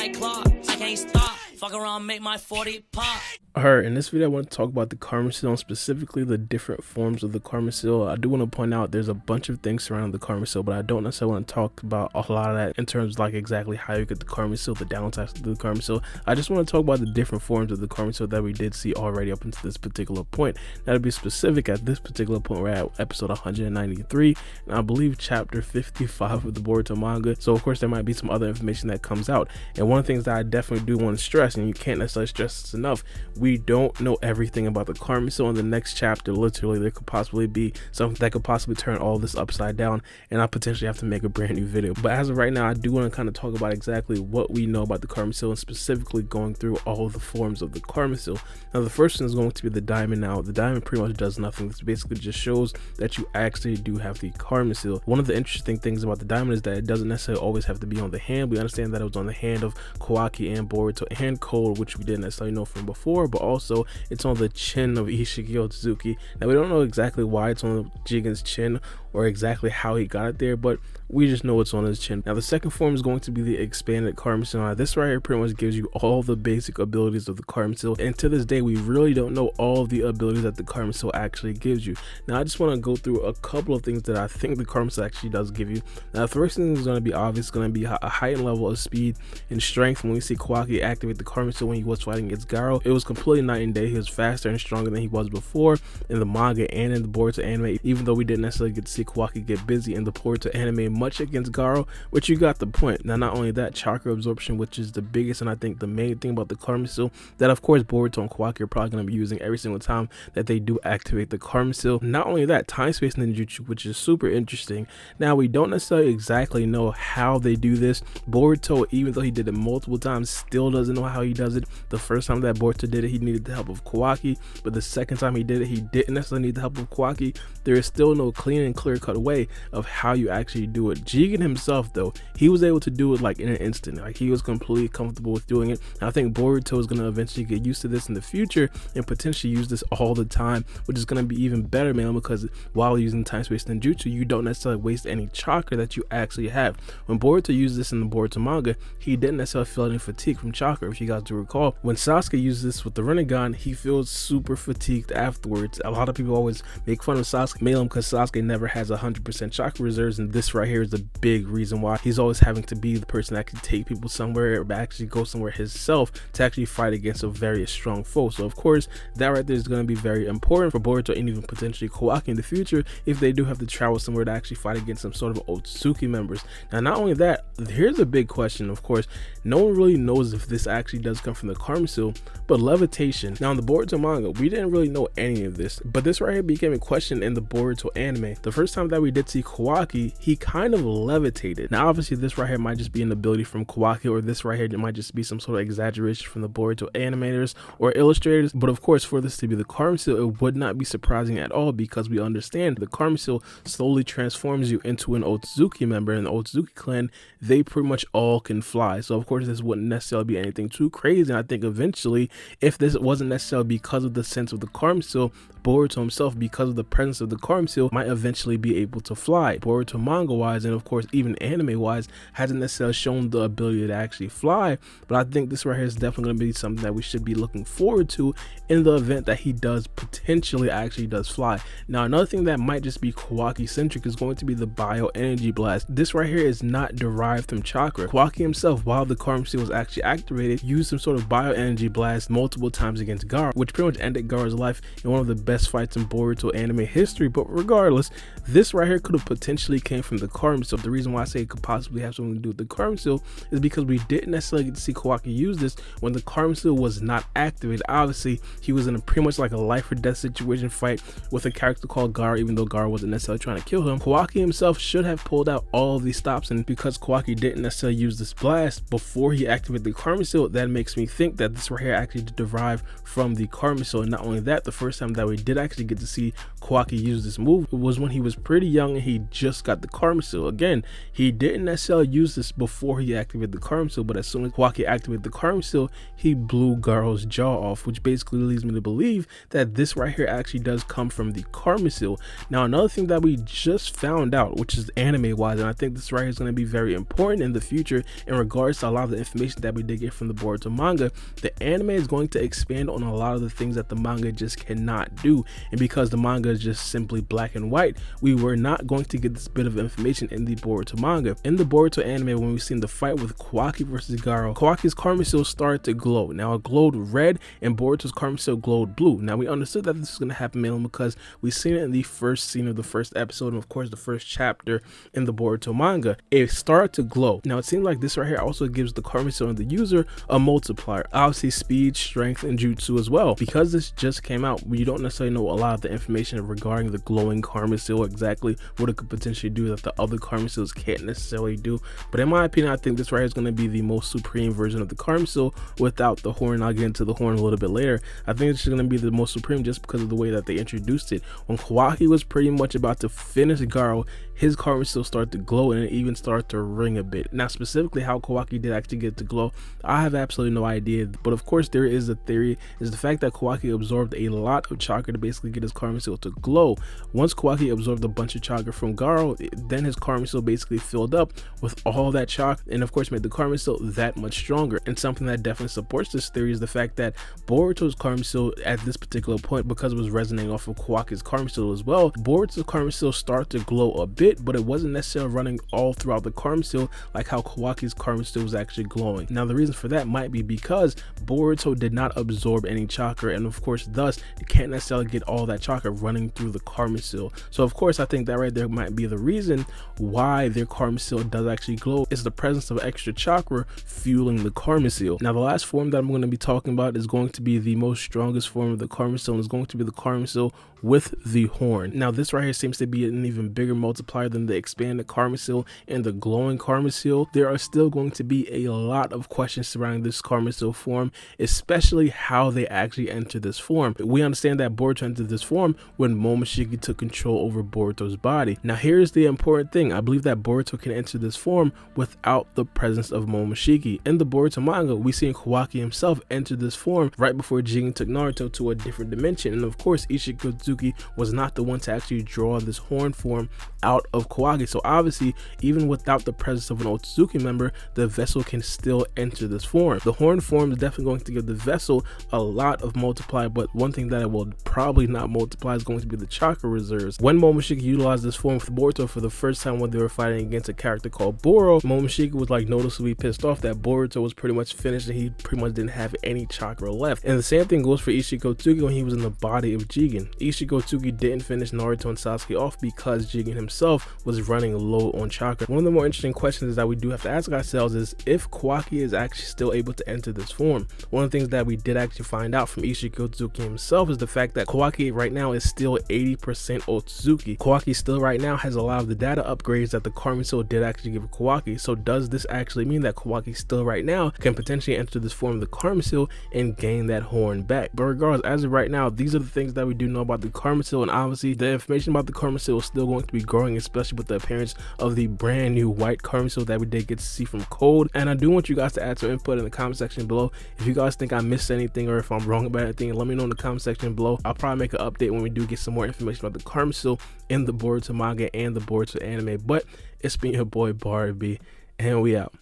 White Claw, I can't stop. Fuck around, make my 40 pop. Alright, in this video I want to talk about the Karma Seal and specifically the different forms of the Karma Seal. I do want to point out there's a bunch of things surrounding the Karma Seal, but I don't necessarily want to talk about a lot of that in terms of like exactly how you get the Karma Seal, the downsides of the Karma Seal. I just want to talk about the different forms of the Karma Seal that we did see already up until this particular point. Now to be specific, at this particular point we're at episode 193 and I believe chapter 55 of the Boruto manga, so of course there might be some other information that comes out. And one of the things that I definitely do want to stress, and you can't necessarily stress this enough, we don't know everything about the Karma Seal. In the next chapter, literally there could possibly be something that could possibly turn all this upside down and I potentially have to make a brand new video. But as of right now, I do want to kind of talk about exactly what we know about the Karma Seal and specifically going through all of the forms of the Karma Seal. Now the first one is going to be the diamond. Now the diamond pretty much does nothing. This basically just shows that you actually do have the Karma Seal. One of the interesting things about the diamond is that it doesn't necessarily always have to be on the hand. We understand that it was on the hand of Kawaki and Boruto and Cole, which we didn't necessarily know from before, but also it's on the chin of Ishiki Otsutsuki. Now we don't know exactly why it's on Jigen's chin or exactly how he got it there, but we just know it's on his chin. Now the second form is going to be the expanded Karma Seal. Now this right here pretty much gives you all the basic abilities of the Karma Seal, and to this day we really don't know all of the abilities that the Karma Seal actually gives you. Now I just want to go through a couple of things that I think the Karma Seal actually does give you. Now the first thing is going to be obvious, it's going to be a heightened level of speed and strength. When we see Kawaki activate the Karma Seal when he was fighting against Garo, it was completely night and day. He was faster and stronger than he was before in the manga and in the Boruto anime, even though we didn't necessarily get to see Kawaki get busy in the Boruto anime much against Garo, which you got the point. Now not only that, chakra absorption, which is the biggest and I think the main thing about the Karma Seal that of course Boruto and Kawaki are probably going to be using every single time that they do activate the Karma Seal. Not only that, time space ninjutsu, which is super interesting. Now we don't necessarily exactly know how they do this. Boruto, even though he did it multiple times, still doesn't know how he does it. The first time that Boruto did it, he needed the help of Kawaki, but the second time he did it, he didn't necessarily need the help of Kawaki. There is still no clean and clear cut way of how you actually do it. Jigen himself though, he was able to do it like in an instant. Like he was completely comfortable with doing it. And I think Boruto is going to eventually get used to this in the future and potentially use this all the time, which is going to be even better, man, because while using time space ninjutsu, you don't necessarily waste any chakra that you actually have. When Boruto used this in the Boruto manga, he didn't necessarily feel any fatigue from chakra. If you guys do recall, when Sasuke uses this with the Rinnegan, he feels super fatigued afterwards. A lot of people always make fun of Sasuke, mainly because Sasuke never has 100% chakra reserves, and this right here is the big reason why he's always having to be the person that can take people somewhere or actually go somewhere himself to actually fight against a very strong foe. So of course that right there is going to be very important for Boruto and even potentially Kawaki in the future if they do have to travel somewhere to actually fight against some sort of Otsutsuki members. Now not only that, here's a big question. Of course no one really knows if this actually does come from the Karma Seal, but levitation. Now in the Boruto manga we didn't really know any of this, but this right here became a question in the Boruto anime. The first time that we did see Kawaki, he kind of levitated. Now obviously this right here might just be an ability from Kawaki, or this right here might just be some sort of exaggeration from the Boruto animators or illustrators, but of course for this to be the Karma Seal, it would not be surprising at all because we understand the Karma Seal slowly transforms you into an Otsutsuki member, and the Otsutsuki clan, they pretty much all can fly. So of course this wouldn't necessarily be anything too crazy, and I think eventually if this wasn't necessarily because of the sense of the Karma Seal, Boruto himself, because of the presence of the Karma Seal, might eventually be able to fly. Boruto manga wise and of course even anime wise hasn't necessarily shown the ability to actually fly, but I think this right here is definitely going to be something that we should be looking forward to in the event that he does potentially actually does fly. Now another thing that might just be Kawaki centric is going to be the bio energy blast. This right here is not derived from chakra. Kawaki himself, while the Karma Seal was actually activated, used some sort of bio energy blast multiple times against Garo, which pretty much ended Garo's life in one of the best fights in Boruto anime history. But regardless, this right here could have potentially came from the Karma Seal. The reason why I say it could possibly have something to do with the Karma Seal is because we didn't necessarily get to see Kawaki use this when the Karma Seal was not activated. Obviously he was in a pretty much like a life or death situation fight with a character called Garo, even though Garo wasn't necessarily trying to kill him. Kawaki himself should have pulled out all of these stops, and because Kawaki didn't necessarily use this blast before he activated the Karma Seal, that makes me think that this right here actually derived from the Karma-Seal. And not only that, the first time that we did actually get to see Kawaki use this move was when he was pretty young and he just got the Karma-Seal. Again, he didn't necessarily use this before he activated the Karma-Seal, but as soon as Kawaki activated the Karma-Seal, he blew Garo's jaw off, which basically leads me to believe that this right here actually does come from the Karma-Seal. Now, another thing that we just found out, which is anime wise, and I think this right here is going to be very important in the future in regards to a lot of the information that we did get from the Boruto manga, the anime is going to expand on a lot of the things that the manga just cannot do. And because the manga is just simply black and white, we were not going to get this bit of information in the Boruto manga. In the Boruto anime, when we seen the fight with Kawaki versus Garo, Kawaki's Karma-Seal started to glow. Now it glowed red and Boruto's Karma-Seal glowed blue. Now we understood that this was going to happen mainly because we seen it in the first scene of the first episode and of course the first chapter in the Boruto manga. It started to glow. Now it seems like this right here also gives the Karma-Seal and the user a multiplier, obviously speed, strength, and jutsu as well. Because this just came out, we don't necessarily know a lot of the information regarding the glowing Karma-Seal, exactly what it could potentially do that the other Karma-Seals can't necessarily do. But in my opinion, I think this right here is going to be the most supreme version of the Karma-Seal without the horn. I'll get into the horn a little bit later. I think it's going to be the most supreme just because of the way that they introduced it. When Kawaki was pretty much about to finish Garo, his Karma-Seal started to glow and it even started to ring a bit. Now specifically how Kawaki did actually get to glow, I have absolutely no idea, but of course there is a theory, is the fact that Kawaki absorbed a lot of chakra to basically get his Karma-Seal to glow. Once Kawaki absorbed a bunch of chakra from Garo, then his Karma-Seal basically filled up with all that chakra and of course made the Karma-Seal that much stronger. And something that definitely supports this theory is the fact that Boruto's Karma-Seal at this particular point, because it was resonating off of Kawaki's Karma-Seal as well, Boruto's Karma-Seal started to glow a bit, but it wasn't necessarily running all throughout the Karma-Seal like how Kawaki's Karma-Seal was actually glowing. Now the reason for that might be because Boruto did not absorb any chakra, and of course thus you can't necessarily get all that chakra running through the Karma-Seal. So of course I think that right there might be the reason why their Karma-Seal does actually glow, is the presence of extra chakra fueling the Karma-Seal. Now the last form that I'm going to be talking about is going to be the most strongest form of the Karma-Seal, and is going to be the Karma-Seal with the horn. Now this right here seems to be an even bigger multiplier than the expanded Karma-Seal and the glowing Karma-Seal. There are still going to be a lot of questions surrounding this Karma-Seal form, especially how they actually enter this form. We understand that Boruto entered this form when Momoshiki took control over Boruto's body. Now here's the important thing, I believe that Boruto can enter this form without the presence of Momoshiki. In the Boruto manga, we seen Kawaki himself enter this form right before Jigen took Naruto to a different dimension, and of course Ishikotsuki was not the one to actually draw this horn form out of Kawaki. So obviously even without the presence of an Otsutsuki member, the vessel can still enter this form. The horn form is definitely going to give the vessel a lot of multiply, but one thing that it will probably not multiply is going to be the chakra reserves. When Momoshiki utilized this form with Boruto for the first time when they were fighting against a character called Boro, Momoshiki was like noticeably pissed off that Boruto was pretty much finished and he pretty much didn't have any chakra left. And the same thing goes for Ishikotsuki when he was in the body of Jigen. Ishikotsuki didn't finish Naruto and Sasuke off because Jigen himself was running low on chakra. One of the more interesting questions that we do have to ask ourselves is if Kawaki is actually still able to enter this form. One of the things that we did actually find out from Ishikotsuki himself is the fact that Kawaki right now is still 80% Otsutsuki. Kawaki still right now has a lot of the data upgrades that the Karma-Seal did actually give Kawaki. So does this actually mean that Kawaki still right now can potentially enter this form of the Karma-Seal and gain that horn back? But regardless, as of right now, these are the things that we do know about the Karma-Seal, and obviously the information about the Karma-Seal is still going to be growing, especially with the appearance of the brand new white Karma-Seal that we did get to see from Code. And I do want you guys to add some input in the comment section below. If you guys think I missed anything or if I'm wrong about anything, let me know in the comment section below. I'll probably make an update when we do get some more information about the Karma-Seal in the Boruto manga and the Boruto anime. But it's been your boy Barbie, and we out.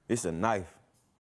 It's a knife.